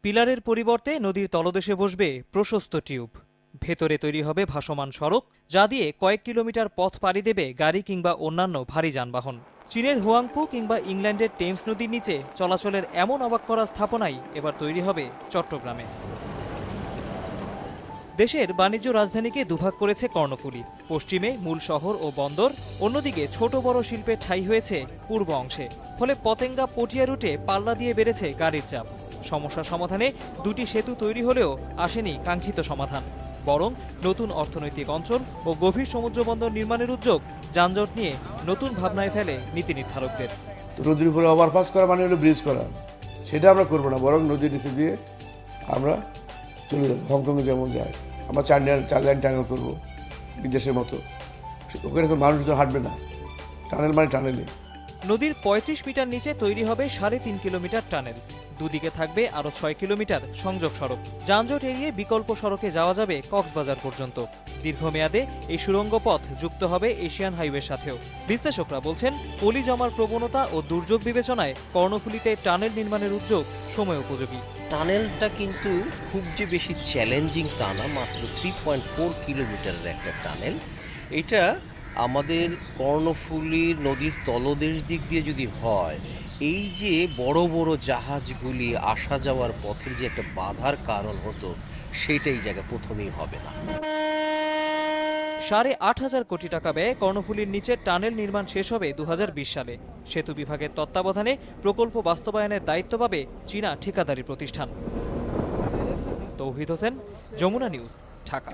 পিলারের পরিবর্তে নদীর তলদেশে বসবে প্রশস্ত টিউব। ভেতরে তৈরি হবে ভাসমান সড়ক, যা দিয়ে কয়েক কিলোমিটার পথ পাড়ি দেবে গাড়ি কিংবা অন্যান্য ভারী যানবাহন। চীনের হুয়াংপু কিংবা ইংল্যান্ডের টেমস নদীর নিচে চলাচলের এমন অবাক করা স্থাপনাই এবার তৈরি হবে চট্টগ্রামে। দেশের বাণিজ্য রাজধানীকে দুভাগ করেছে কর্ণফুলী। পশ্চিমে মূল শহর ও বন্দর, অন্যদিকে ছোট বড় শিল্পের ঠাঁই হয়েছে পূর্ব অংশে। ফলে পতেঙ্গা পটিয়া রুটে পাল্লা দিয়ে বেড়েছে গাড়ির চাপ। সমস্যা সমাধানে দুটি সেতু তৈরি হলেও আসেনি কাঙ্ক্ষিত সমাধান। বরং নতুন অর্থনৈতিক অঞ্চল ও গভীর সমুদ্র বন্দর নির্মাণের উদ্যোগ যানজট নিয়ে নতুন ভাবনায় ফেলে নীতি নির্ধারকদের। নদীর উপরে ওভারপাস করা মানে হলো ব্রিজ করা, সেটা আমরা করবো না, বরং নদীর নিচে দিয়ে আমরা চলে যাবো। হংকংয়ে যেমন যায়, আমরা 4 লাইন টানেল করবো বিদেশের মতো। ওখানে মানুষজন হাঁটবে না, টানেল মানে টানেলে। নদীর ৩৫ মিটার নিচে তৈরি হবে ৩.৫ কিলোমিটার টানেল। দুদিকে থাকবে আরও ৬ কিলোমিটার সংযোগ সড়ক। যানজট এড়িয়ে বিকল্প সড়কে যাওয়া যাবে কক্সবাজার পর্যন্ত। দীর্ঘমেয়াদে এই সুড়ঙ্গ পথ যুক্ত হবে এশিয়ান হাইওয়ের সাথেও। বিশ্লেষকরা বলছেন, পলি জমার প্রবণতা ও দুর্যোগ বিবেচনায় কর্ণফুলীতে টানেল নির্মাণের উদ্যোগ সময় উপযোগী। টানেলটা কিন্তু খুব যে বেশি চ্যালেঞ্জিং তা না, মাত্র 3.4 কিলোমিটারের একটা টানেল। এটা আমাদের কর্ণফুলীর নদীর তলদেশ দিক দিয়ে যদি হয়, এই যে বড় বড় জাহাজগুলি আসা যাওয়ার পথের যে একটা বাধার কারণ হতো, সেইটা এই জায়গায় প্রথমেই হবে না। ৮,৫০০ কোটি টাকা ব্যয়ে কর্ণফুলীর নিচে টানেল নির্মাণ শেষ হবে ২০২০ সালে। সেতু বিভাগের তত্ত্বাবধানে প্রকল্প বাস্তবায়নের দায়িত্ব পাবে চীনা ঠিকাদারি প্রতিষ্ঠান। তৌহিদ হোসেন, যমুনা নিউজ, ঢাকা।